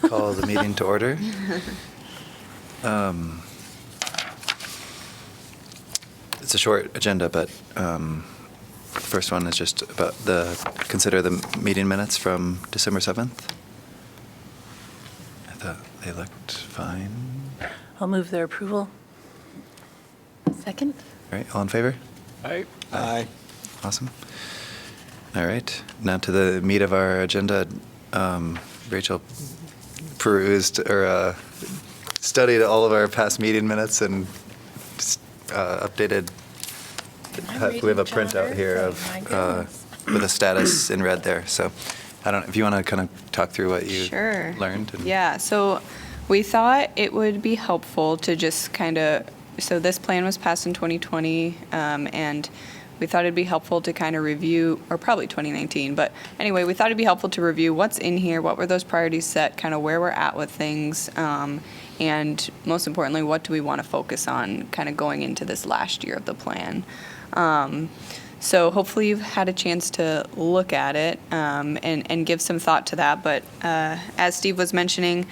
call the meeting to order. It's a short agenda, but first one is just about consider the meeting minutes from December 7th. I thought they looked fine. I'll move their approval. Second? All right, all in favor? Aye. Aye. Awesome. All right, now to the meat of our agenda. Rachel perused or studied all of our past meeting minutes and updated. We have a printout here of with a status in red there. So I don't know if you want to kind of talk through what you Sure. learned. Yeah, so we thought it would be helpful to just kind of, so this plan was passed in 2020, and we thought it'd be helpful to kind of review, or probably 2019, but anyway, we thought it'd be helpful to review what's in here, what were those priorities set, kind of where we're at with things, and most importantly, what do we want to focus on kind of going into this last year of the plan. So hopefully you've had a chance to look at it and give some thought to that, but as Steve was mentioning,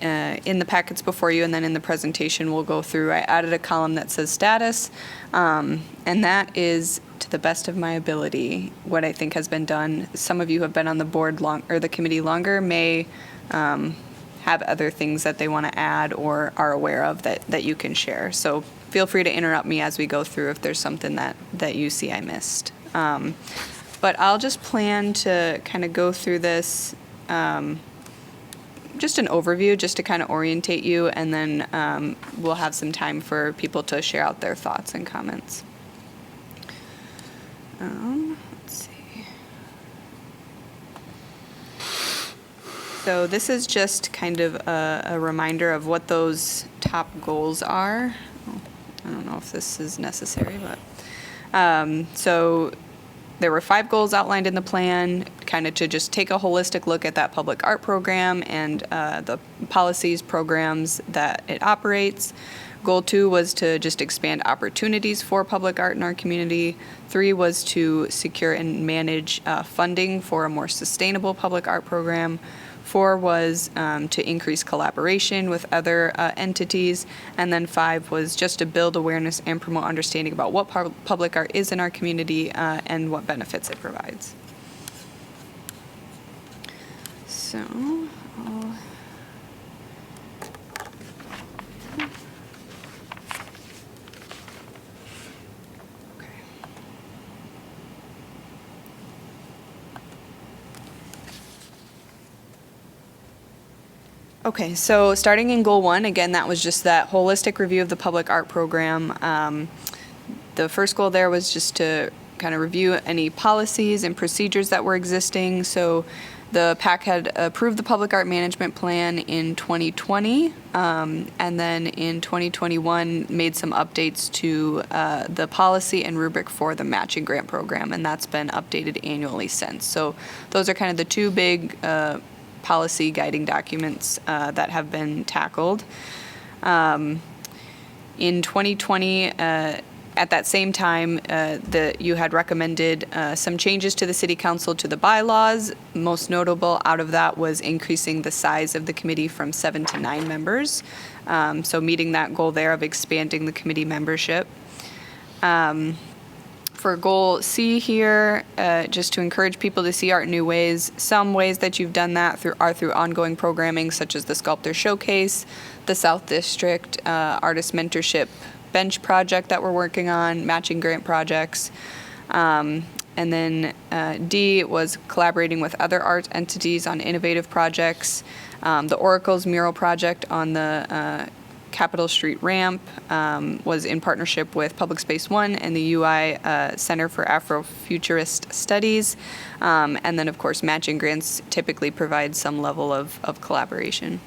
in the packets before you and then in the presentation we'll go through, I added a column that says status, and that is, to the best of my ability, what I think has been done. Some of you have been on the board or the committee longer, may have other things that they want to add or are aware of that you can share. So feel free to interrupt me as we go through if there's something that you see I missed. But I'll just plan to kind of go through this, just an overview, just to kind of orientate you, and then we'll have some time for people to share out their thoughts and comments. Let's see. So this is just kind of a reminder of what those top goals are. I don't know if this is necessary, but so there were 5 goals outlined in the plan, kind of to just take a holistic look at that public art program and the policies, programs that it operates. Goal 2 was to just expand opportunities for public art in our community. 3 was to secure and manage funding for a more sustainable public art program. 4 was to increase collaboration with other entities. And then 5 was just to build awareness and promote understanding about what public art is in our community and what benefits it provides. So, Okay, so starting in Goal 1, again, that was just that holistic review of the public art program. The first goal there was just to kind of review any policies and procedures that were existing. So the PAC had approved the public art management plan in 2020, and then in 2021 made some updates to the policy and rubric for the matching grant program, and that's been updated annually since. So those are kind of the 2 big policy guiding documents that have been tackled. In 2020, at that same time, you had recommended some changes to the City Council to the bylaws. Most notable out of that was increasing the size of the committee from 7 to 9 members. So meeting that goal there of expanding the committee membership. For Goal C here, just to encourage people to see art in new ways. Some ways that you've done that are through ongoing programming, such as the Sculptor Showcase, the South District Artist Mentorship Bench project that we're working on, matching grant projects. And then D was collaborating with other art entities on innovative projects. The Oracle's mural project on the Capitol Street ramp was in partnership with Public Space One and the UI Center for Afrofuturist Studies. And then, of course, matching grants typically provide some level of collaboration.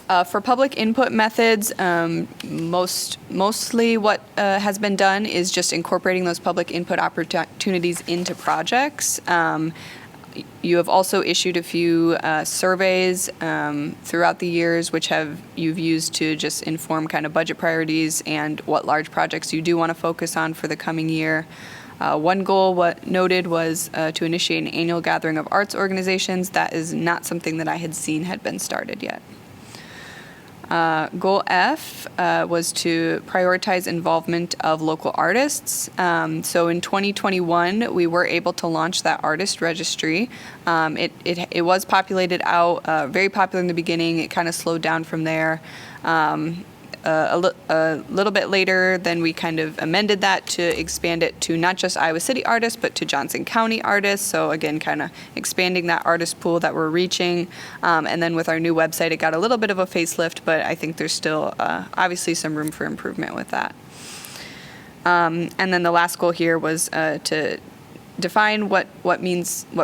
For public input methods, mostly what has been done is just incorporating those public input opportunities into projects. You have also issued a few surveys throughout the years, which you've used to just inform kind of budget priorities and what large projects you do want to focus on for the coming year. One goal what noted was to initiate an annual gathering of arts organizations. That is not something that I had seen had been started yet. Goal F was to prioritize involvement of local artists. So in 2021, we were able to launch that artist registry. It was populated out, very popular in the beginning. It kind of slowed down from there. A little bit later, then we kind of amended that to expand it to not just Iowa City artists, but to Johnson County artists. So again, kind of expanding that artist pool that we're reaching. And then with our new website, it got a little bit of a facelift, but I think there's still obviously some room for improvement with that. And then the last goal here was to define what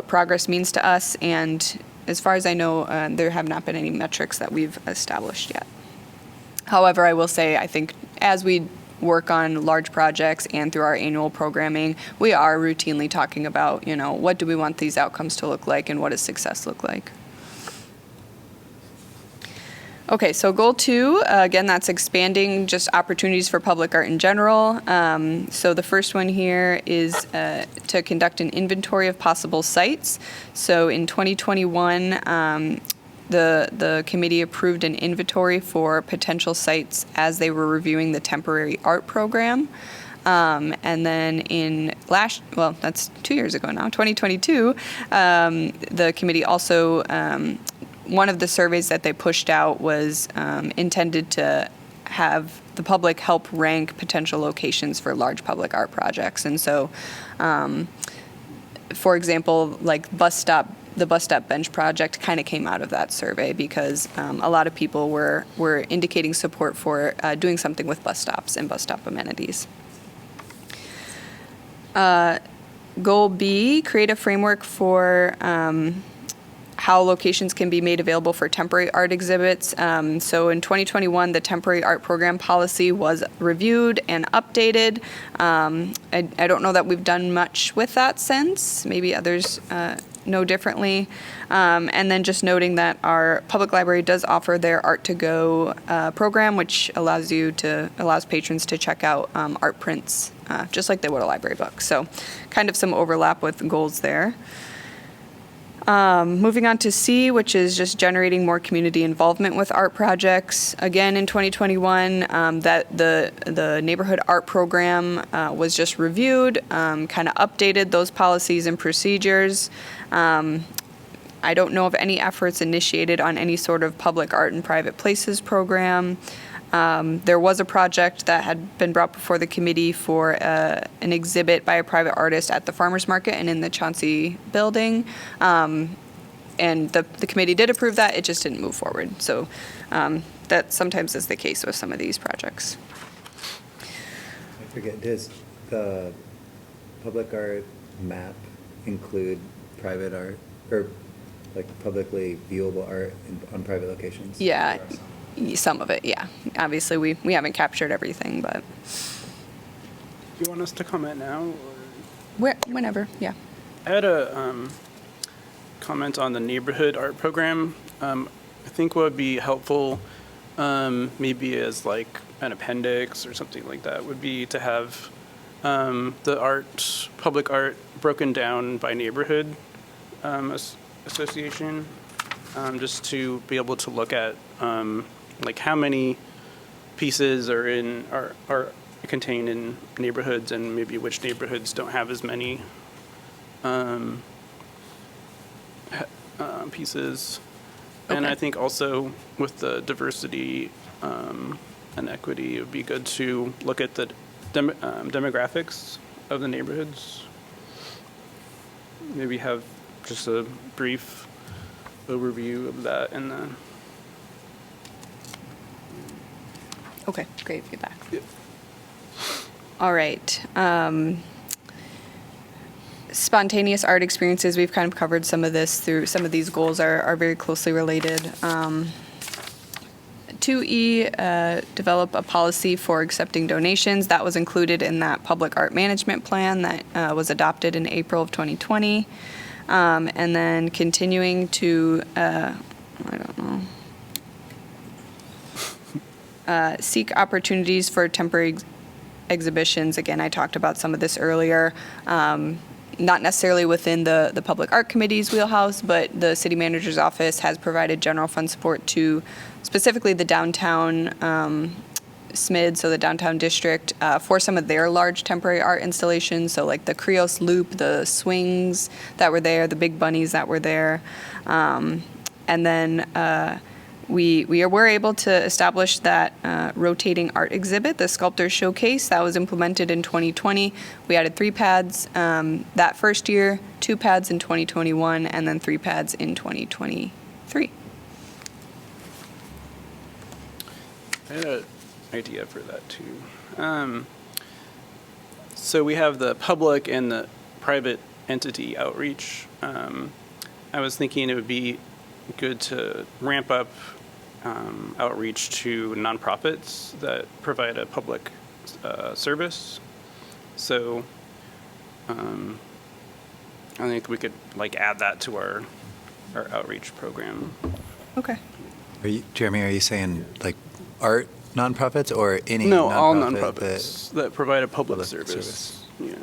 progress means to us. And as far as I know, there have not been any metrics that we've established yet. However, I will say, I think as we work on large projects and through our annual programming, we are routinely talking about, what do we want these outcomes to look like and what does success look like? Okay, so goal 2, again, that's expanding just opportunities for public art in general. So the first one here is to conduct an inventory of possible sites. So in 2021, the committee approved an inventory for potential sites as they were reviewing the temporary art program. And then that's 2 years ago now, 2022, the committee also, one of the surveys that they pushed out was intended to have the public help rank potential locations for large public art projects. And so, for example, like the bus stop bench project kind of came out of that survey because a lot of people were indicating support for doing something with bus stops and bus stop amenities. Goal B, create a framework for how locations can be made available for temporary art exhibits. So in 2021, the temporary art program policy was reviewed and updated. I don't know that we've done much with that since. Maybe others know differently. And then just noting that our public library does offer their Art to Go program, which allows patrons to check out art prints just like they would a library book. So kind of some overlap with goals there. Moving on to C, which is just generating more community involvement with art projects. Again, in 2021, that the neighborhood art program was just reviewed, kind of updated those policies and procedures. I don't know of any efforts initiated on any sort of public art in private places program. There was a project that had been brought before the committee for an exhibit by a private artist at the farmers market and in the Chauncey building. And the committee did approve that, it just didn't move forward. So that sometimes is the case with some of these projects. I forget, does the public art map include private art or like publicly viewable art on private locations? Yeah. Some of it, yeah. Obviously, we haven't captured everything, but. Do you want us to comment now? Or? Whenever, yeah. I had a comment on the neighborhood art program. I think what would be helpful, maybe as like an appendix or something like that, would be to have the public art broken down by neighborhood association, just to be able to look at like how many pieces are contained in neighborhoods and maybe which neighborhoods don't have as many pieces. Okay. And I think also with the diversity and equity, it would be good to look at the demographics of the neighborhoods. Maybe have just a brief overview of that and then. Okay, great feedback. Yeah. All right. Spontaneous art experiences, we've kind of covered some of this through some of these goals are very closely related. 2E, develop a policy for accepting donations. That was included in that public art management plan that was adopted in April of 2020. And then continuing to, seek opportunities for temporary exhibitions. Again, I talked about some of this earlier. Not necessarily within the Public Art Committee's wheelhouse, but the City Manager's Office has provided general fund support to specifically the downtown SMID, so the downtown district, for some of their large temporary art installations, so like the Creos Loop, the swings that were there, the big bunnies that were there. And then we were able to establish that rotating art exhibit, the Sculptors Showcase, that was implemented in 2020. We added 3 pads that first year, 2 pads in 2021, and then 3 pads in 2023. I had an idea for that too. So we have the public and the private entity outreach. I was thinking it would be good to ramp up outreach to nonprofits that provide a public service. So I think we could like add that to our outreach program. Okay. Jeremy, are you saying like art nonprofits or any No, nonprofit all nonprofits that provide a public Public service. Yeah.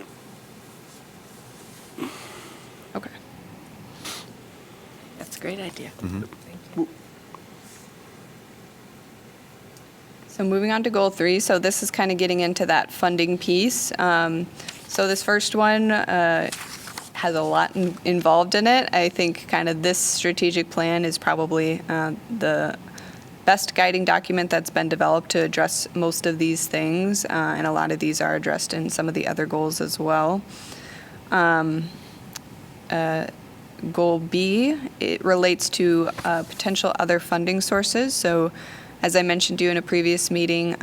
Okay. That's a great idea. So moving on to goal 3, so this is kind of getting into that funding piece. So this first one has a lot involved in it. I think kind of this strategic plan is probably the best guiding document that's been developed to address most of these things, and a lot of these are addressed in some of the other goals as well. Goal B, it relates to potential other funding sources. So as I mentioned to you in a previous meeting,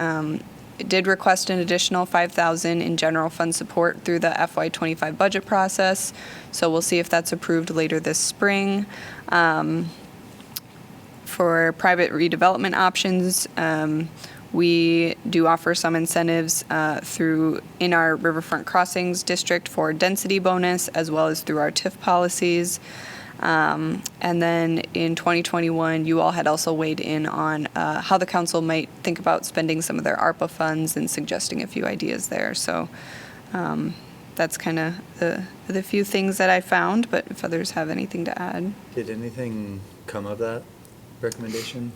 it did request an additional $5,000 in general fund support through the FY25 budget process. So we'll see if that's approved later this spring. For private redevelopment options, we do offer some incentives in our Riverfront Crossings district for density bonus, as well as through our TIF policies. And then in 2021, you all had also weighed in on how the council might think about spending some of their ARPA funds and suggesting a few ideas there. So that's kind of the few things that I found, but if others have anything to add. Did anything come of that recommendation?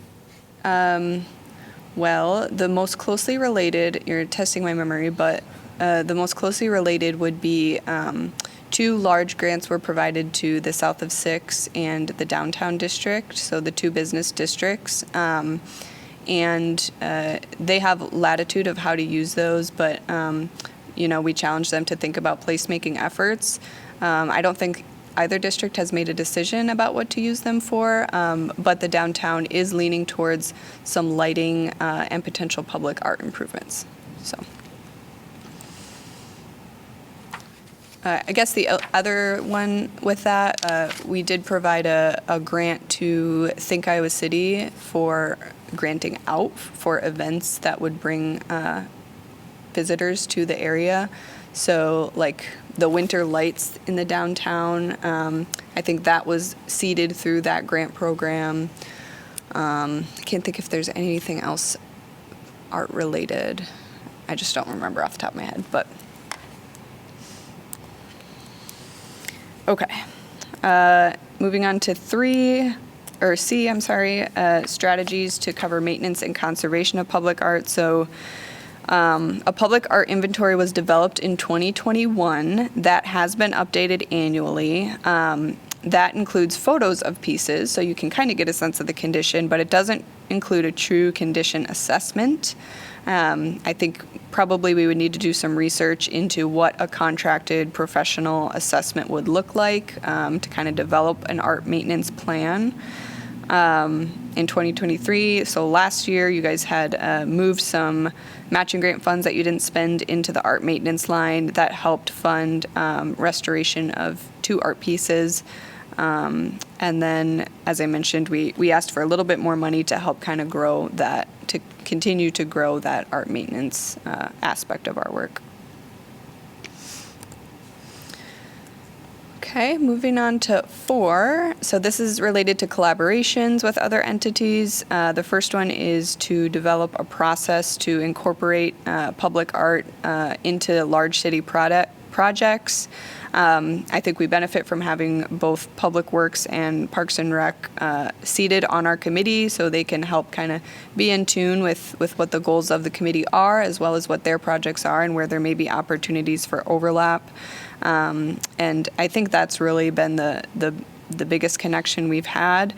Well, the most closely related, you're testing my memory, but the most closely related would be 2 large grants were provided to the South of 6 and the downtown district, so the 2 business districts. And they have latitude of how to use those, but we challenge them to think about placemaking efforts. I don't think either district has made a decision about what to use them for, but the downtown is leaning towards some lighting and potential public art improvements. So I guess the other one with that, we did provide a grant to Think Iowa City for granting out for events that would bring visitors to the area. So like the winter lights in the downtown, I think that was seeded through that grant program. I can't think if there's anything else art related. I just don't remember off the top of my head, but okay. Moving on to C, strategies to cover maintenance and conservation of public art. So a public art inventory was developed in 2021 that has been updated annually. That includes photos of pieces, so you can kind of get a sense of the condition, but it doesn't include a true condition assessment. I think probably we would need to do some research into what a contracted professional assessment would look like to kind of develop an art maintenance plan. In 2023, so last year, you guys had moved some matching grant funds that you didn't spend into the art maintenance line that helped fund restoration of 2 art pieces. And then, as I mentioned, we asked for a little bit more money to help kind of grow that, to continue to grow that art maintenance aspect of our work. Okay, moving on to 4. So this is related to collaborations with other entities. The first one is to develop a process to incorporate public art into large city projects. I think we benefit from having both Public Works and Parks and Rec seated on our committee, so they can help kind of be in tune with what the goals of the committee are, as well as what their projects are and where there may be opportunities for overlap. And I think that's really been the biggest connection we've had.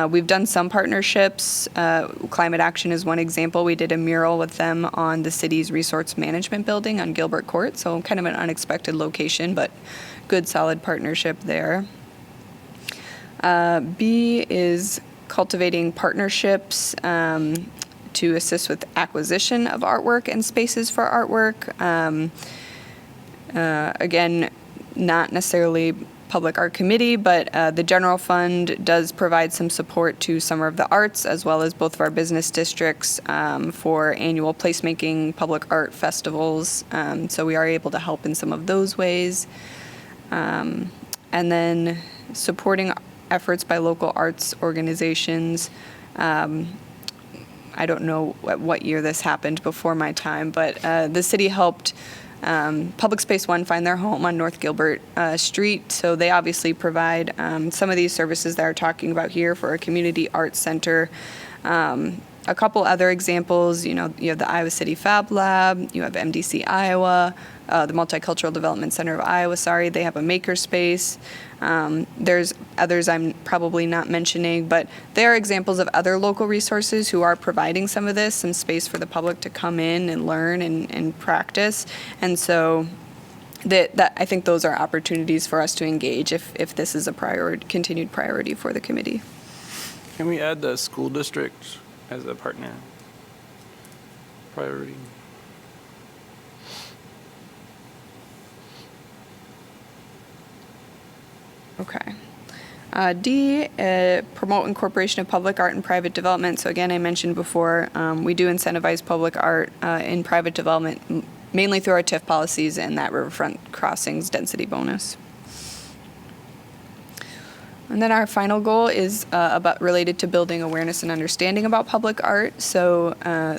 We've done some partnerships. Climate Action is one example. We did a mural with them on the city's resource management building on Gilbert Court, so kind of an unexpected location, but good solid partnership there. B is cultivating partnerships to assist with acquisition of artwork and spaces for artwork. Again, not necessarily Public Art Committee, but the General Fund does provide some support to Summer of the Arts, as well as both of our business districts for annual placemaking public art festivals. So we are able to help in some of those ways. And then supporting efforts by local arts organizations. I don't know what year this happened before my time, but the city helped Public Space One find their home on North Gilbert Street. So they obviously provide some of these services that we're talking about here for a community arts center. A couple other examples, you have the Iowa City Fab Lab, you have MDC Iowa, the Multicultural Development Center of Iowa, they have a makerspace. There's others I'm probably not mentioning, but they are examples of other local resources who are providing some of this, some space for the public to come in and learn and practice. And so that I think those are opportunities for us to engage if this is a continued priority for the committee. Can we add the school district as a partner priority? Okay. D, promote incorporation of public art and private development. So again, I mentioned before, we do incentivize public art in private development, mainly through our TIF policies and that riverfront crossings density bonus. And then our final goal is related to building awareness and understanding about public art. So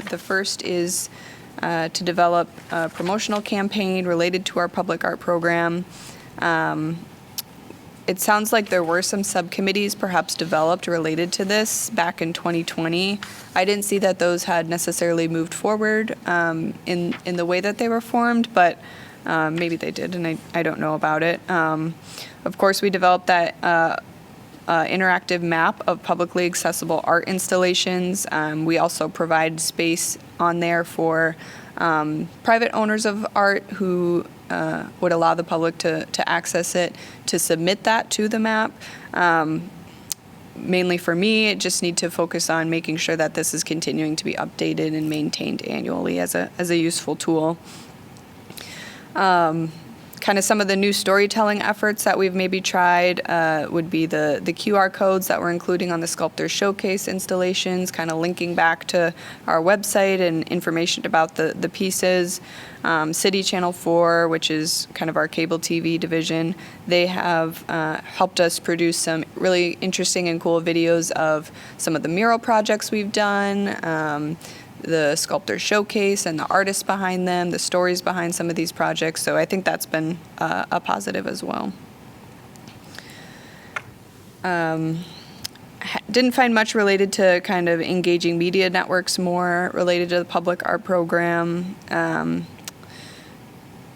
the first is to develop a promotional campaign related to our public art program. It sounds like there were some subcommittees perhaps developed related to this back in 2020. I didn't see that those had necessarily moved forward in the way that they were formed, but maybe they did, and I don't know about it. Of course, we developed that interactive map of publicly accessible art installations. We also provide space on there for private owners of art who would allow the public to access it, to submit that to the map. Mainly for me, it just need to focus on making sure that this is continuing to be updated and maintained annually as a useful tool. Kind of some of the new storytelling efforts that we've maybe tried would be the QR codes that we're including on the Sculptor Showcase installations, kind of linking back to our website and information about the pieces. City Channel 4, which is kind of our cable TV division, they have helped us produce some really interesting and cool videos of some of the mural projects we've done, the Sculptor Showcase and the artists behind them, the stories behind some of these projects. So I think that's been a positive as well. Didn't find much related to kind of engaging media networks more related to the public art program.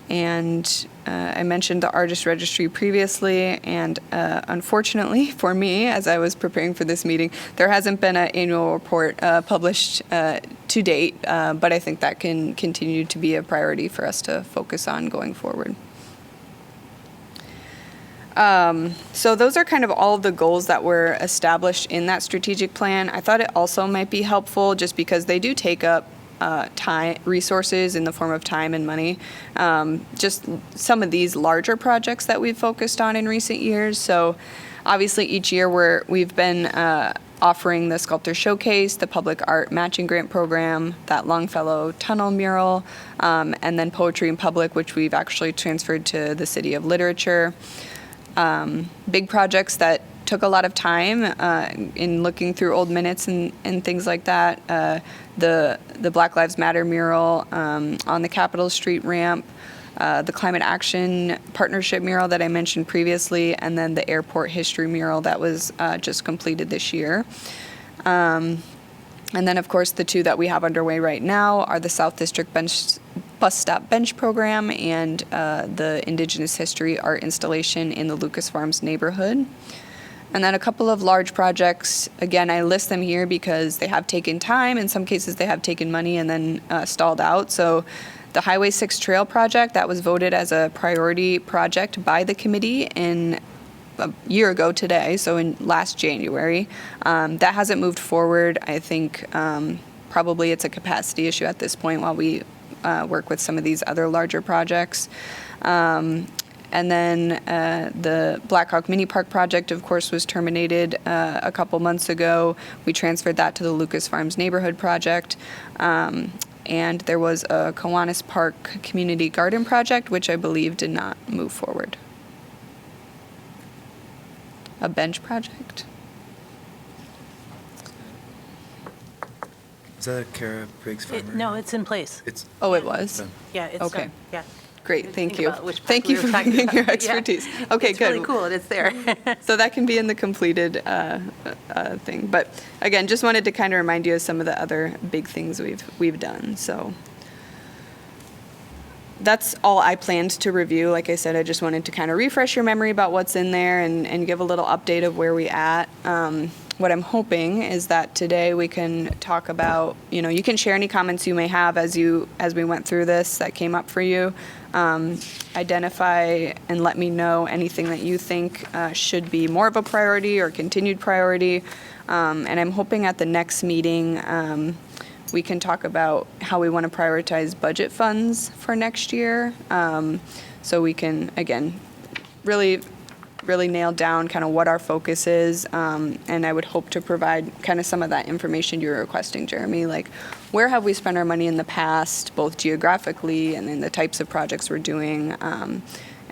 And I mentioned the artist registry previously, and unfortunately for me, as I was preparing for this meeting, there hasn't been an annual report published to date, but I think that can continue to be a priority for us to focus on going forward. So those are kind of all of the goals that were established in that strategic plan. I thought it also might be helpful just because they do take up time, resources in the form of time and money. Just some of these larger projects that we've focused on in recent years. So obviously each year we've been offering the Sculptor Showcase, the Public Art Matching Grant Program, that Longfellow Tunnel mural, and then Poetry in Public, which we've actually transferred to the City of Literature. big projects that took a lot of time in looking through old minutes and things like that. The Black Lives Matter mural on the Capitol Street ramp, the Climate Action Partnership mural that I mentioned previously, and then the airport history mural that was just completed this year. And then, of course, the two that we have underway right now are the South District Bus Stop Bench Program and the Indigenous History Art installation in the Lucas Farms neighborhood. And then a couple of large projects. Again, I list them here because they have taken time. In some cases, they have taken money and then stalled out. So the Highway 6 Trail project, that was voted as a priority project by the committee in a year ago today, so in last January. That hasn't moved forward. I think probably it's a capacity issue at this point while we work with some of these other larger projects. And then the Blackhawk Mini Park project, of course, was terminated a couple months ago. We transferred that to the Lucas Farms Neighborhood Project. And there was a Kiwanis Park Community Garden project, which I believe did not move forward. A bench project. Is that Kara Briggs Farmer? No, it's in place. It's Oh, it was? Yeah, it's Okay. done. Yeah. Great, Didn't thank think you. about which Thank park we you were for talking bringing your about. Yeah. expertise. Okay, It's good. really cool. It's there. So that can be in the completed thing. But again, just wanted to kind of remind you of some of the other big things we've done. So that's all I planned to review. Like I said, I just wanted to kind of refresh your memory about what's in there and give a little update of where we at. What I'm hoping is that today we can talk about, you can share any comments you may have as we went through this that came up for you. Identify and let me know anything that you think should be more of a priority or continued priority. And I'm hoping at the next meeting we can talk about how we want to prioritize budget funds for next year. So we can, again, really nail down kind of what our focus is. And I would hope to provide kind of some of that information you're requesting, Jeremy, like where have we spent our money in the past, both geographically and in the types of projects we're doing,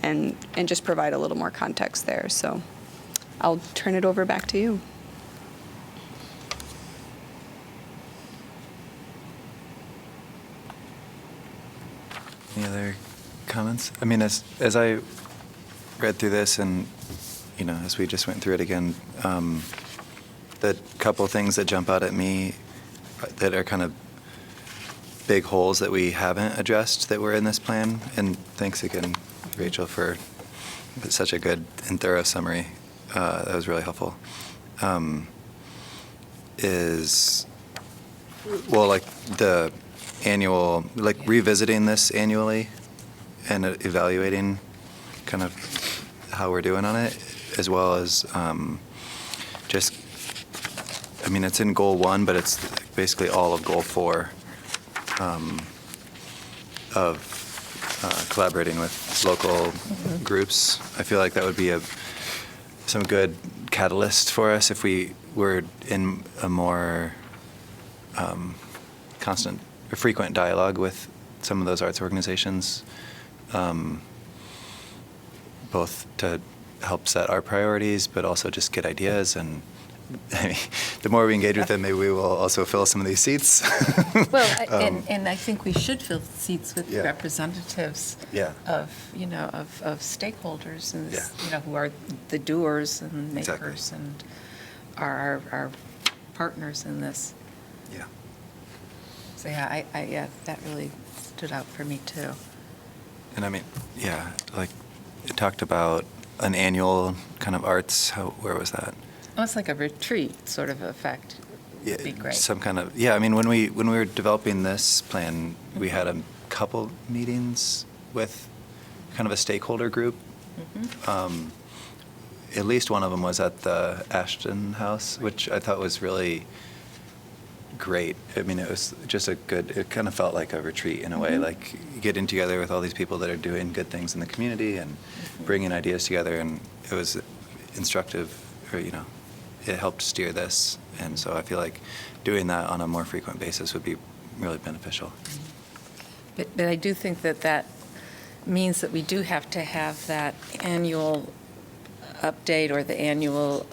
and just provide a little more context there. So I'll turn it over back to you. Any other comments? I mean, as I read through this and, as we just went through it again, the couple things that jump out at me that are kind of big holes that we haven't addressed that were in this plan, and thanks again, Rachel, for such a good and thorough summary. That was really helpful. Like the annual, like revisiting this annually and evaluating kind of how we're doing on it, as well as it's in goal 1, but it's basically all of goal 4 of collaborating with local groups. I feel like that would be some good catalyst for us if we were in a more constant or frequent dialogue with some of those arts organizations, both to help set our priorities, but also just get ideas. And the more we engage with them, maybe we will also fill some of these seats. Well, and I think we should fill seats with Yeah. representatives Yeah. of stakeholders and, Yeah. who are the doers and Exactly. makers and are our partners in this. Yeah. So, yeah, that really stood out for me, too. And like it talked about an annual kind of arts, where was that? Almost like a retreat sort of effect. Yeah, Would be great. some kind of, when we were developing this plan, we had a couple meetings with kind of a stakeholder group. Mhm. At least one of them was at the Ashton House, which I thought was really great. I mean, it was just it kind of felt like a retreat in a way, Mhm. like getting together with all these people that are doing good things in the community and bringing ideas together, and it was instructive, or, it helped steer this. And so I feel like doing that on a more frequent basis would be really beneficial. But I do think that means that we do have to have that annual update or the annual,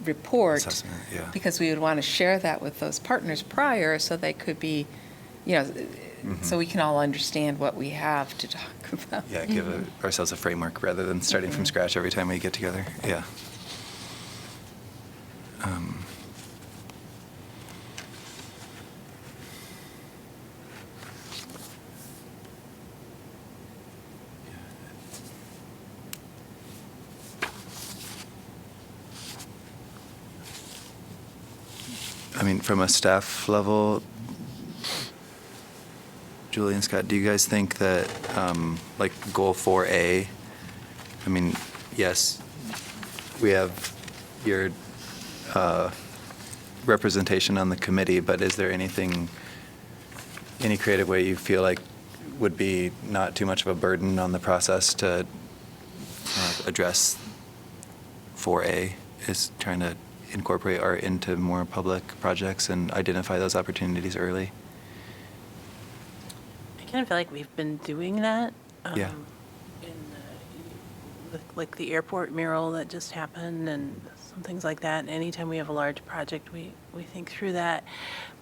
report. Assessment, yeah. Because we would want to share that with those partners prior, so they could be, so we can all understand what we have to talk about. Yeah, give ourselves a framework rather than starting from scratch every time we get together. Yeah. I mean, from a staff level, Julie and Scott, do you guys think that, like, goal 4A, I mean, yes, we have your representation on the committee, but is there any creative way you feel like would be not too much of a burden on the process to address 4A, is trying to incorporate art into more public projects and identify those opportunities early? I kind of feel like we've been doing that. Yeah. Like the airport mural that just happened and some things like that. And anytime we have a large project, we think through that.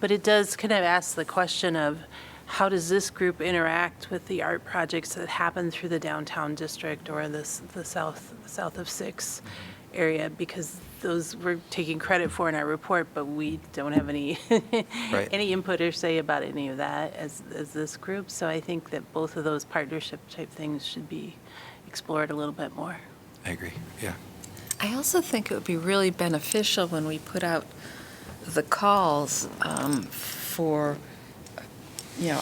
But it does kind of ask the question of, how does this group interact with the art projects that happen through the downtown district or the south of 6 area? Because those we're taking credit for in our report, but we don't have any Right. any input or say about any of that as this group. So I think that both of those partnership type things should be explored a little bit more. I agree, yeah. I also think it would be really beneficial when we put out the calls for,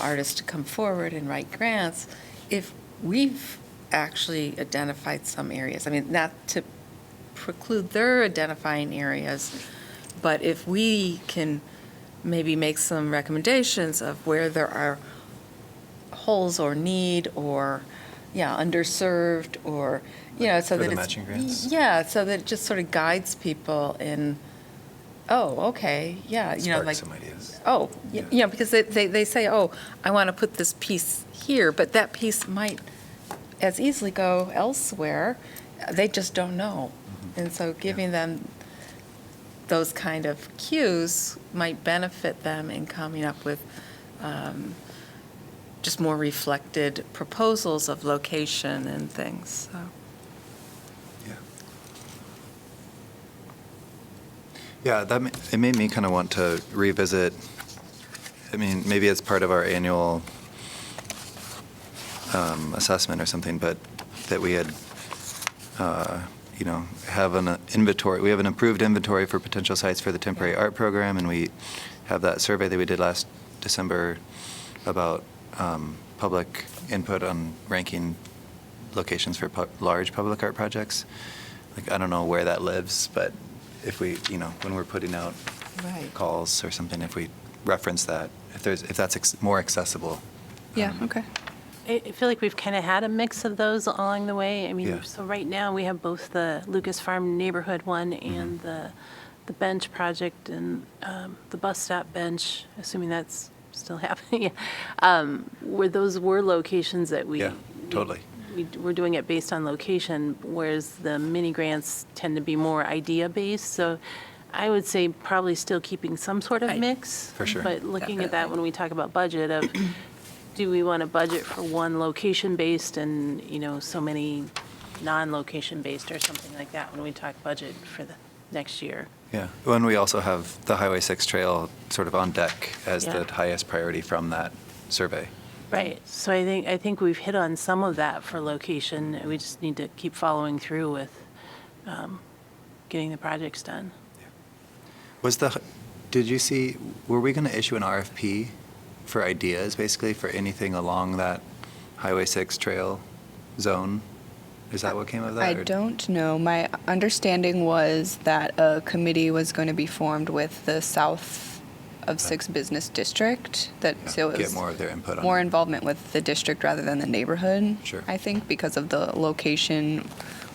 artists to come forward and write grants, if we've actually identified some areas. I mean, not to preclude their identifying areas, but if we can maybe make some recommendations of where there are holes or need or, underserved or, so For that the it's. matching grants? Yeah, so that it just sort of guides people in, oh, okay, yeah, Spark like. some ideas. Oh, Yeah. because they say, oh, I want to put this piece here, but that piece might as easily go elsewhere. They just don't know. And so giving them those kind of cues might benefit them in coming up with just more reflected proposals of location and things, so. Yeah. Yeah, it made me kind of want to revisit, I mean, maybe it's part of our annual assessment or something, but that we had, have an inventory, we have an approved inventory for potential sites for the temporary art program, and we have that survey that we did last December about public input on ranking locations for large public art projects. Like, I don't know where that lives, but if we, when we're putting out Right. calls or something, if we reference that, if that's more accessible. Yeah, okay. I feel like we've kind of had a mix of those along the way. I mean, Yeah. so right now we have both the Lucas Farm neighborhood one and the bench project and the bus stop bench, assuming that's still happening, where those were locations that we. Yeah, totally. We're doing it based on location, whereas the mini grants tend to be more idea-based. So I would say probably still keeping some sort of Right. mix. For sure. But looking at that Definitely. when we talk about budget of, do we want to budget for one location-based and, so many non-location-based or something like that when we talk budget for the next year? Yeah, when we also have the Highway 6 trail sort of on deck as Yeah. the highest priority from that survey. Right. So I think we've hit on some of that for location. We just need to keep following through with getting the projects done. Did you see, were we going to issue an RFP for ideas, basically, for anything along that Highway 6 trail zone? Is that what came of that? I or- don't know. My understanding was that a committee was going to be formed with the South of 6 Business District, Yeah, so it get was more of their input on more it. involvement with the district rather than the neighborhood. Sure. I think because of the location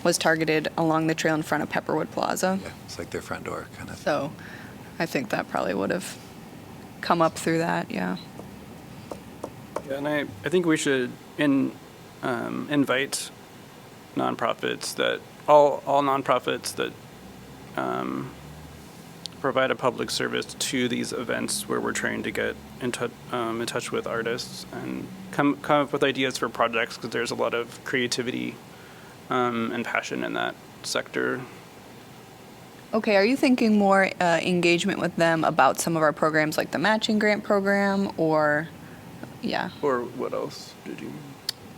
was targeted along the trail in front of Pepperwood Plaza. Yeah, it's like their front door, kind of. So I think that probably would have come up through that, yeah. Yeah, and I think we should invite nonprofits that all nonprofits that provide a public service to these events where we're trying to get in touch with artists and come up with ideas for projects, because there's a lot of creativity and passion in that sector. Okay, are you thinking more engagement with them about some of our programs like the matching grant program, or, yeah, Or what else did you?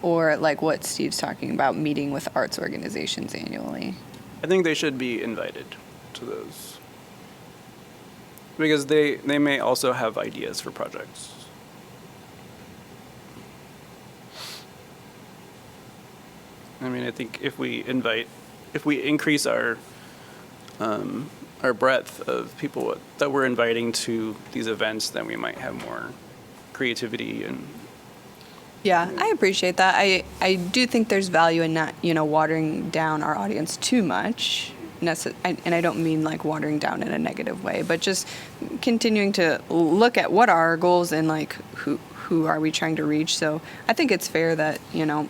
or like what Steve's talking about, meeting with arts organizations annually? I think they should be invited to those, because they may also have ideas for projects. I mean, I think if we increase our breadth of people that we're inviting to these events, then we might have more creativity and. Yeah, I appreciate that. I do think there's value in not, watering down our audience too much. And I don't mean like watering down in a negative way, but just continuing to look at what are our goals and like who are we trying to reach. So I think it's fair that,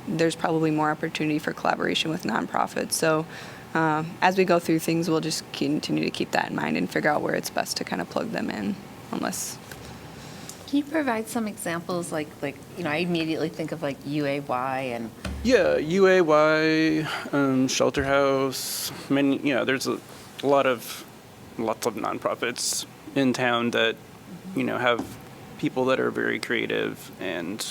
there's probably more opportunity for collaboration with nonprofits. So as we go through things, we'll just continue to keep that in mind and figure out where it's best to kind of plug them in, unless. Can you provide some examples, like I immediately think of like UAY and. Yeah, UAY, Shelter House, there's lots of nonprofits in town that, have people that are very creative and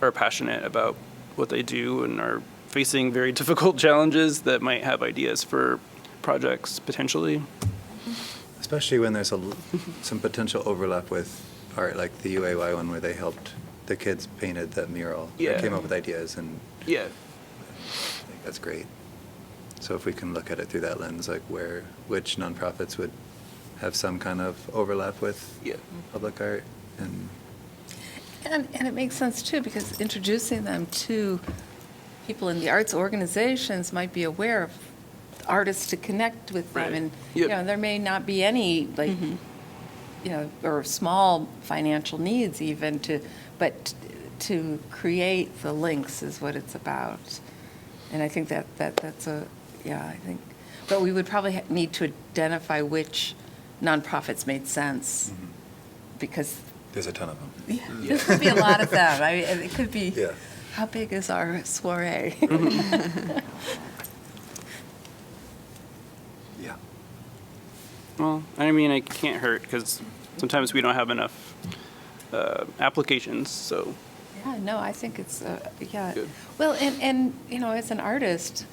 are passionate about what they do and are facing very difficult challenges that might have ideas for projects potentially. Especially when there's some potential overlap with art, like the UAY one where they helped the kids painted that mural. Yeah. They came up with ideas, and Yeah. I think that's great. So if we can look at it through that lens, like which nonprofits would have some kind of overlap with Yeah. public art, and And it makes sense too, because introducing them to people in the arts organizations might be aware of artists to connect with them. Right. And, Yep. there may not be any, like, or small financial needs even but to create the links is what it's about. And I think that's I think, but we would probably need to identify which nonprofits made sense, because there's a ton of them. there could be a lot of them. I mean, it could be, Yeah. how big is our soiree? Yeah. Well, I mean, it can't hurt because sometimes we don't have enough applications, so. Yeah, no, I think it's, yeah. Good. Well, and, as an artist,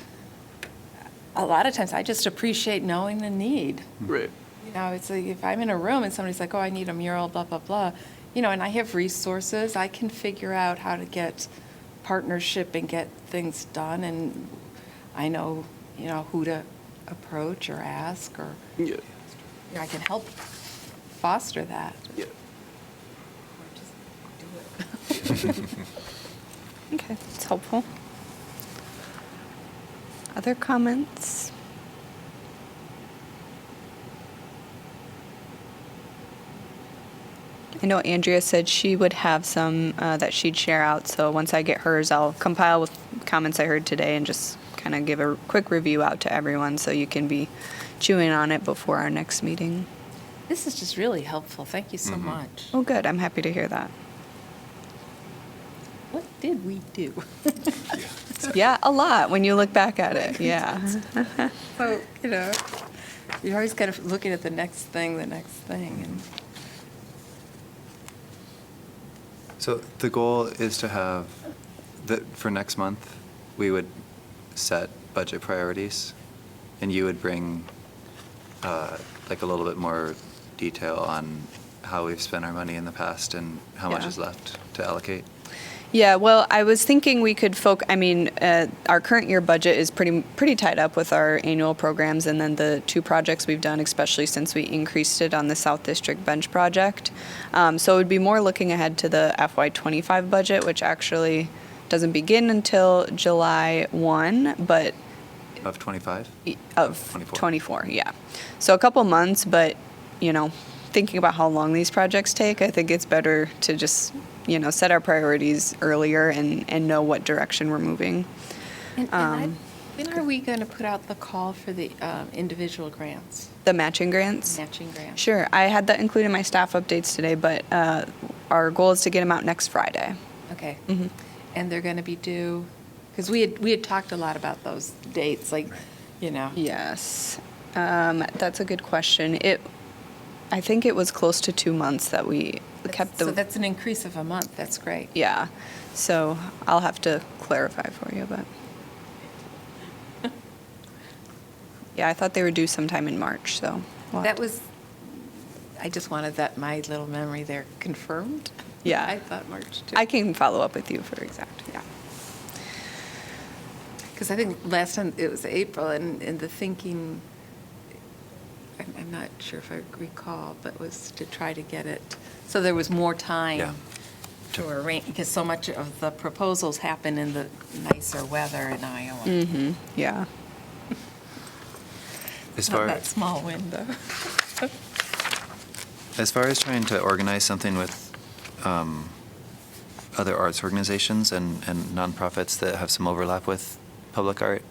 a lot of times I just appreciate knowing the need. Right. It's like if I'm in a room and somebody's like, oh, I need a mural, blah, blah, blah, and I have resources, I can figure out how to get partnership and get things done, and I know, who to approach or ask, or, Yeah. I can help foster that. Yeah. Or just do it. Okay, that's helpful. Other comments? I know Andrea said she would have some that she'd share out, so once I get hers, I'll compile with comments I heard today and just kind of give a quick review out to everyone so you can be chewing on it before our next meeting. This is just really helpful. Thank you so much. Oh, good. I'm happy to hear that. What did we do? Yeah, a lot when you look back at it. Yeah. So, you're always kind of looking at the next thing. And So the goal is to have, that for next month, we would set budget priorities, and you would bring like a little bit more detail on how we've spent our money in the past and how much Yeah. is left to allocate. Yeah, well, I was thinking we could our current year budget is pretty tied up with our annual programs, and then the two projects we've done, especially since we increased it on the South District Bench project. So it would be more looking ahead to the FY25 budget, which actually doesn't begin until July 1, but Of 25? of 24. 24, yeah. So a couple months, but, thinking about how long these projects take, I think it's better to just, set our priorities earlier and know what direction we're moving. When are we going to put out the call for the individual grants, The matching grants? matching grants? Sure. I had that included in my staff updates today, but our goal is to get them out next Friday. Okay. And they're going to be due, because we had talked a lot about those dates, like, you know. Yes. That's a good question. I think it was close to 2 months that we kept So the, that's an increase of a month. That's great. yeah. So I'll have to clarify for you, but. Yeah, I thought they were due sometime in March, so. we'll have That to- was, I just wanted that, my little memory there confirmed. Yeah. I thought March too. I can follow up with you for exact, yeah. Because I think last time it was April, and the thinking, I'm not sure if I recall, but was to try to get it, so there was more Yeah. time to arrange, because so much of the proposals happen in the nicer weather in Iowa. Mm-hmm, yeah. As Not far, that small window. as far as trying to organize something with other arts organizations and nonprofits that have some overlap with public art,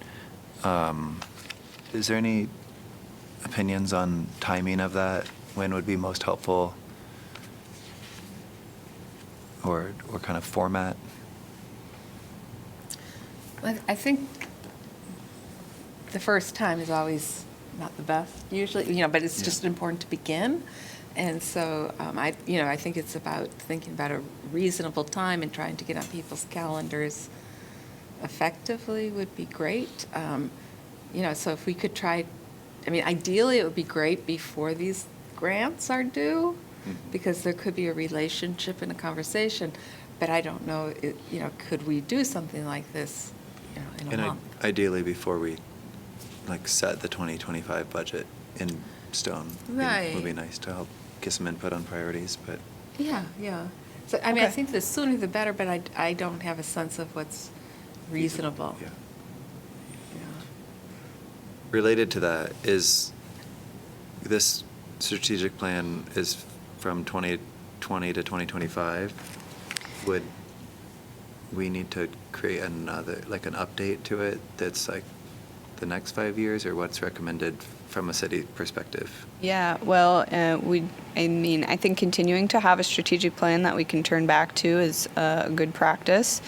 is there any opinions on timing of that? When would be most helpful? Or kind of format? Well, I think the first time is always not the best, usually, but it's Yeah. just important to begin. And so I think it's about thinking about a reasonable time and trying to get on people's calendars effectively would be great. So if we could try, ideally, it would be great before these grants are due, because there could be a relationship and a conversation. But I don't know, could we do something like this, in a And month? ideally, before we set the 2025 budget in stone. Right. Would be nice to help get some input on priorities, but Yeah. So, I Okay. think the sooner the better, but I don't have a sense of what's reasonable. yeah. Yeah. Related to that is this strategic plan is from 2020 to 2025. Would we need to create another, an update to it that's the next 5 years, or what's recommended from a city perspective? Yeah, well, I think continuing to have a strategic plan that we can turn back to is a good practice.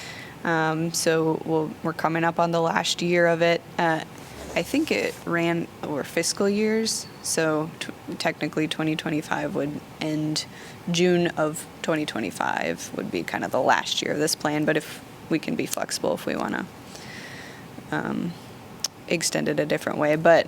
So we're coming up on the last year of it. I think it ran over fiscal years, so technically 2025 would end June of 2025 would be kind of the last year of this plan, but if we can be flexible if we want to extend it a different way. But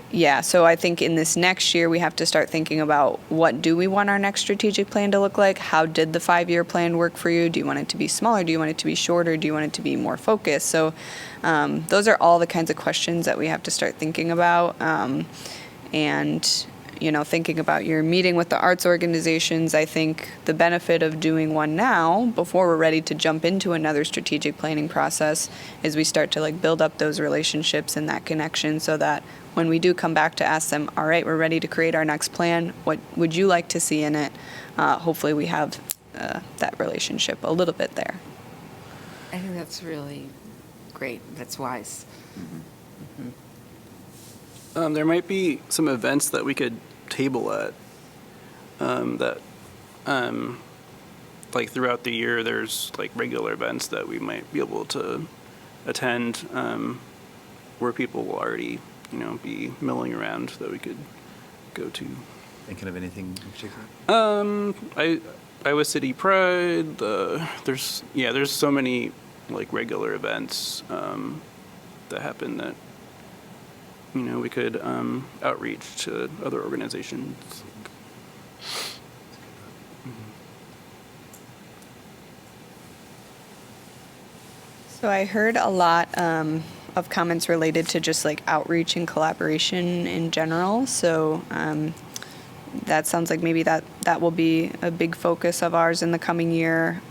yeah, so I think in this next year, we have to start thinking about what do we want our next strategic plan to look like? How did the 5-year plan work for you? Do you want it to be smaller? Do you want it to be shorter? Do you want it to be more focused? So those are all the kinds of questions that we have to start thinking about. And, thinking about your meeting with the arts organizations, I think the benefit of doing one now, before we're ready to jump into another strategic planning process, is we start to build up those relationships and that connection so that when we do come back to ask them, all right, we're ready to create our next plan, what would you like to see in it? Hopefully we have that relationship a little bit there. I think that's really great. That's wise. There might be some events that we could table at, that, throughout the year, there's regular events that we might be able to attend, where people will already, be milling around that we could go to. Thinking of anything in particular? Iowa City Pride, there's so many regular events, that happen that, we could outreach to other organizations. So I heard a lot of comments related to just outreach and collaboration in general. So that sounds like maybe that will be a big focus of ours in the coming year.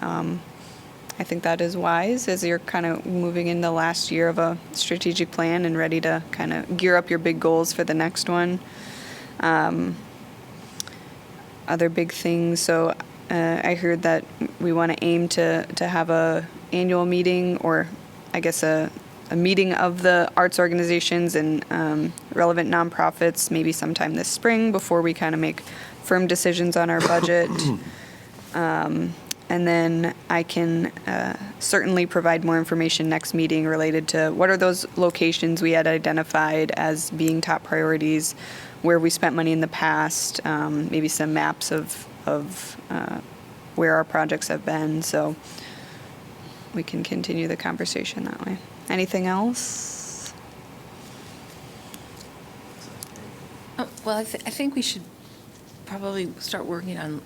I think that is wise as you're kind of moving into the last year of a strategic plan and ready to kind of gear up your big goals for the next one. Other big things. So I heard that we want to aim to have a annual meeting, or I guess a a meeting of the arts organizations and relevant nonprofits maybe sometime this spring before we kind of make firm decisions on our budget. And then I can certainly provide more information next meeting related to what are those locations we had identified as being top priorities, where we spent money in the past, maybe some maps of where our projects have been. So we can continue the conversation that way. Anything else? Well, I think we should probably start working on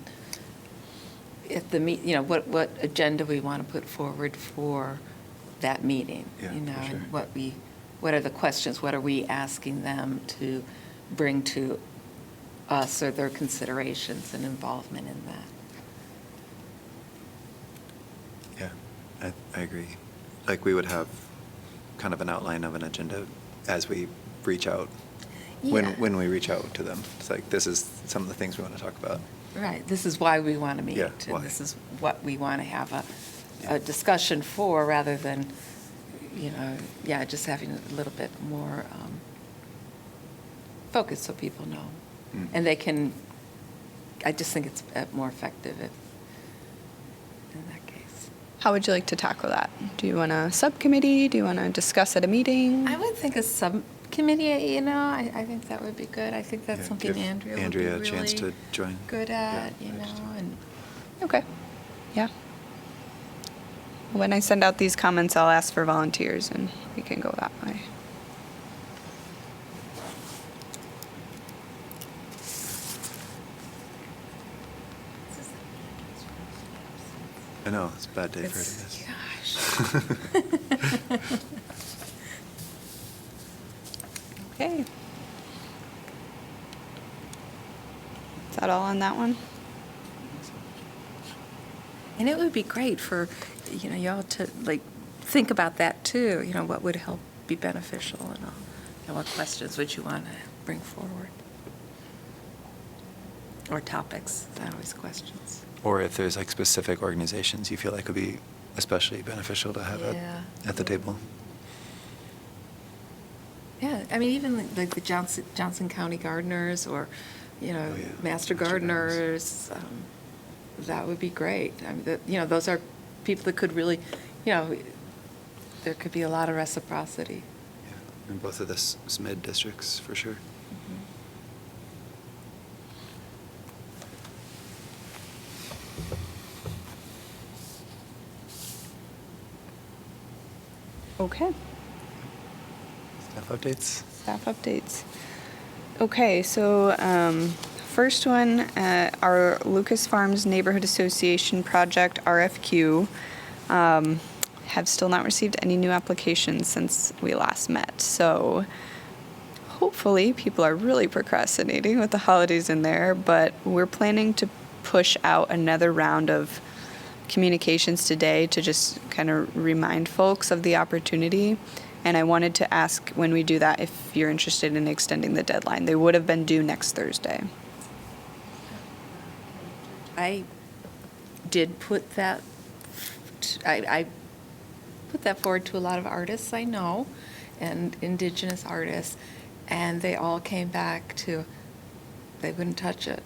at the what agenda we want to put forward for that meeting. Yeah, You know, for sure. and what are the questions? What are we asking them to bring to us, or their considerations and involvement in that? Yeah, I agree. Like, we would have kind of an outline of an agenda as we reach out. Yeah. When we reach out to them, it's like, this is some of the things we want to talk about. Right, this is why we want to meet. Yeah, why. And this is what we want to have Yeah. a discussion for, rather than, just having a little bit more focus so people know. Mm. And they can, I just think it's more effective in that case. How would you like to tackle that? Do you want a subcommittee? Do you want to discuss at a meeting? I would think a subcommittee, I think that would be good. I think that's Yeah, something give Andrea would be Andrea a really chance to join. good at, Yeah, I just- and Okay, yeah. When I send out these comments, I'll ask for volunteers and we can go that way. I know, it's a bad day for it's, it. gosh. Okay. Is that all on that one? And it would be great for, y'all to, think about that too, what would help be beneficial and all. What questions would you want to bring forward? Or topics, not always questions. Or if there's like specific organizations you feel like would be especially beneficial to have Yeah. at the table. Yeah, I mean, even like the Johnson County Gardeners, or, Oh, yeah. Master Master Gardeners, that would be great. I mean, those are people that could really, there could be a lot of reciprocity. Yeah, in both of the SMID districts, for sure. Okay. Staff updates? Staff updates. Okay, so first one, our Lucas Farms Neighborhood Association project, RFQ, have still not received any new applications since we last met. So hopefully people are really procrastinating with the holidays in there, but we're planning to push out another round of communications today to just kind of remind folks of the opportunity. And I wanted to ask, when we do that, if you're interested in extending the deadline. They would have been due next Thursday. I did put that, I put that forward to a lot of artists I know, and indigenous artists, and they all came back to, they wouldn't touch it.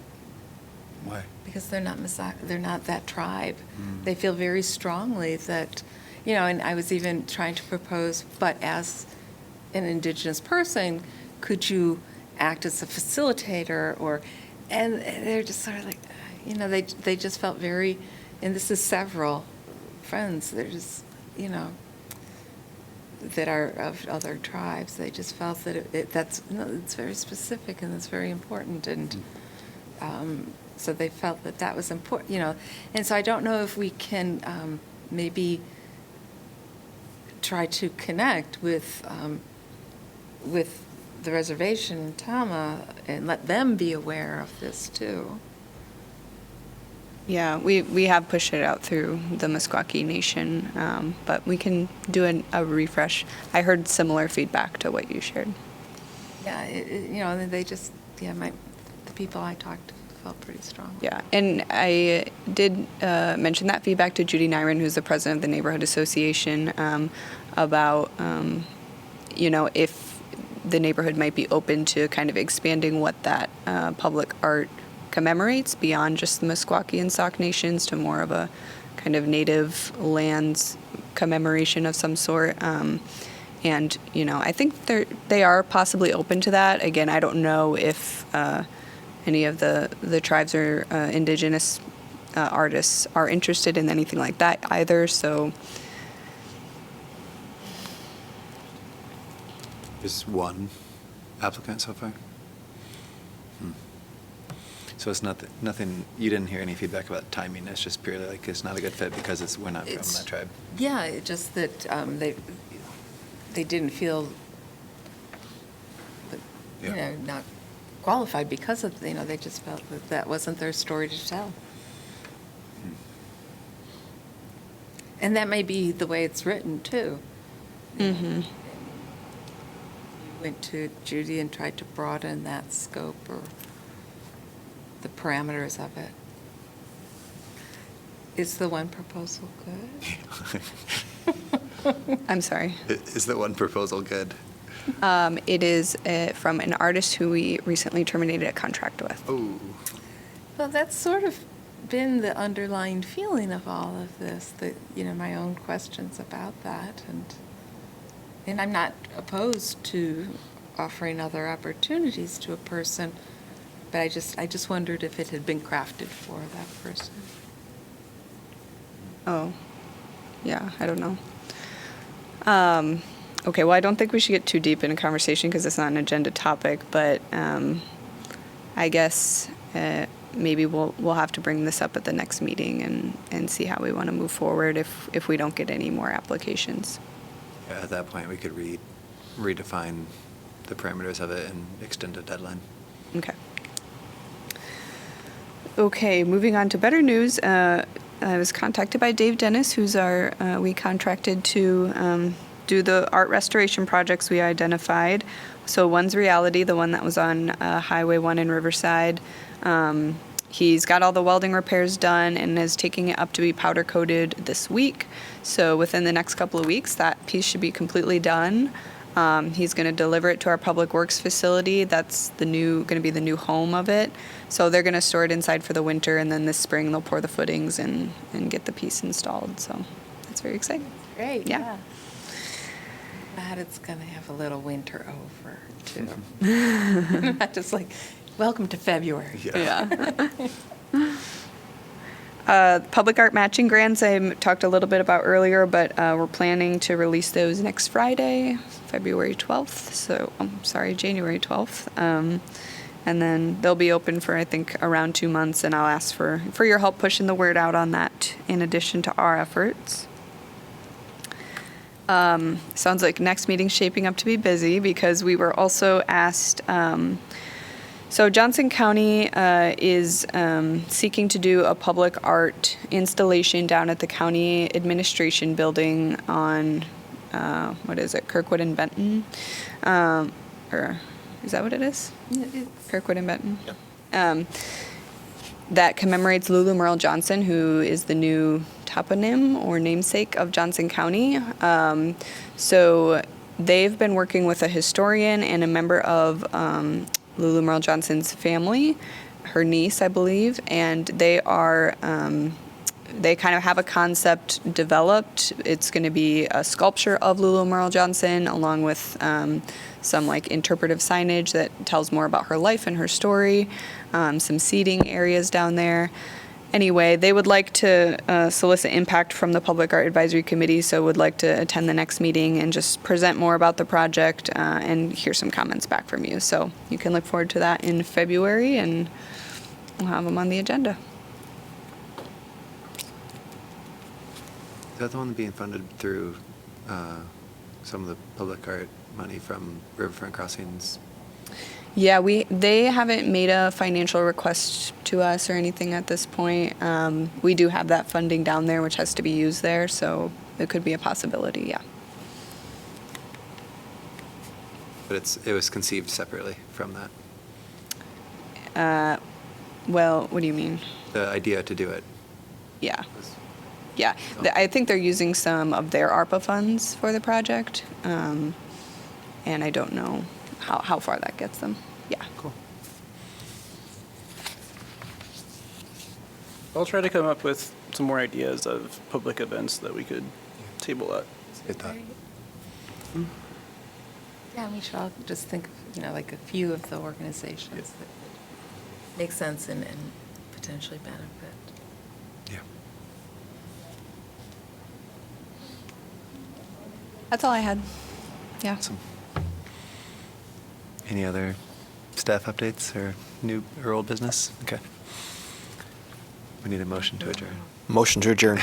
Why? Because they're not they're not that tribe. Mm. They feel very strongly that, and I was even trying to propose, but as an indigenous person, could you act as a facilitator, and they're just sort of like, they just felt very, and this is several friends, they're just, that are of other tribes, they just felt that it's very specific and it's very important, and so they felt that was important, and so I don't know if we can maybe try to connect with the reservation in Tama and let them be aware of this too. Yeah, we have pushed it out through the Meskwaki Nation, but we can do a refresh. I heard similar feedback to what you shared. Yeah, and they just, the people I talked felt pretty strong. Yeah, and I did mention that feedback to Judy Nyron, who's the president of the Neighborhood Association, about, if the neighborhood might be open to kind of expanding what that public art commemorates beyond just the Meskwaki and Sauk Nations to more of a kind of native lands commemoration of some sort. And, I think they are possibly open to that. Again, I don't know if any of the tribes or indigenous artists are interested in anything like that either, so. There's one applicant so far? So it's nothing, you didn't hear any feedback about timing, it's just purely like it's not a good fit because we're not from that tribe? Yeah, it just that they didn't feel, Yeah. not qualified because of, they just felt that wasn't their story to tell. And that may be the way it's written, too. Mm-hmm. You went to Judy and tried to broaden that scope or the parameters of it. Is the one proposal good? I'm sorry. Is the one proposal good? It is from an artist who we recently terminated a contract with. Oh, Well, that's sort of been the underlying feeling of all of this, that, my own questions about that. And I'm not opposed to offering other opportunities to a person, but I just wondered if it had been crafted for that person. Oh, yeah, I don't know. Okay, well, I don't think we should get too deep in a conversation because it's not an agenda topic, but I guess maybe we'll have to bring this up at the next meeting and see how we want to move forward if we don't get any more applications. yeah, at that point, we could redefine the parameters of it and extend a deadline. Okay. Okay, moving on to better news. I was contacted by Dave Dennis, who's we contracted to do the art restoration projects we identified. So one's Reality, the one that was on Highway 1 in Riverside. He's got all the welding repairs done and is taking it up to be powder coated this week. So within the next couple of weeks, that piece should be completely done. He's going to deliver it to our Public Works facility. That's going to be the new home of it. So they're going to store it inside for the winter, and then this spring they'll pour the footings and get the piece installed. So that's very exciting. Great, Yeah. yeah. Glad it's going to have a little winter over, too. Not just like, welcome to February. Public art matching grants I talked a little bit about earlier, but we're planning to release those next Friday, February 12th. So, January 12th. And then they'll be open for, I think, around 2 months, and I'll ask for your help pushing the word out on that in addition to our efforts. Sounds like next meeting's shaping up to be busy because we were also asked, so Johnson County is seeking to do a public art installation down at the county administration building on, Kirkwood and Benton? Or is that what it is? Kirkwood and Benton? Yep. That commemorates Lulu Merle Johnson, who is the new toponym or namesake of Johnson County. So they've been working with a historian and a member of Lulu Merle Johnson's family, her niece, I believe, and they kind of have a concept developed. It's going to be a sculpture of Lulu Merle Johnson along with some interpretive signage that tells more about her life and her story, some seating areas down there. Anyway, they would like to solicit impact from the Public Art Advisory Committee, so would like to attend the next meeting and just present more about the project and hear some comments back from you. So you can look forward to that in February, and we'll have them on the agenda. Is that the one being funded through some of the public art money from Riverfront Crossings? Yeah, they haven't made a financial request to us or anything at this point. We do have that funding down there, which has to be used there, so it could be a possibility, yeah. But it was conceived separately from that. Well, what do you mean? The idea to do it. Yeah. Yeah. I think they're using some of their ARPA funds for the project. And I don't know how far that gets them. Yeah. Cool. I'll try to come up with some more ideas of public events that we could table at. Good thought. Yeah, we should all just think, like a few of the organizations that make sense and potentially benefit. Yeah. That's all I had. Yeah. Awesome. Any other staff updates or new or old business? Okay. We need a motion to adjourn. Motion to adjourn.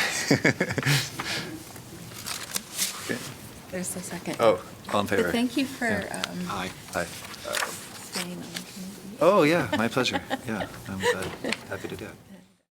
Okay. There's a second. Oh, all in favor? But thank you for Yeah. Aye. Aye. staying on the committee. Oh, yeah, my pleasure. Yeah, I'm happy to do it.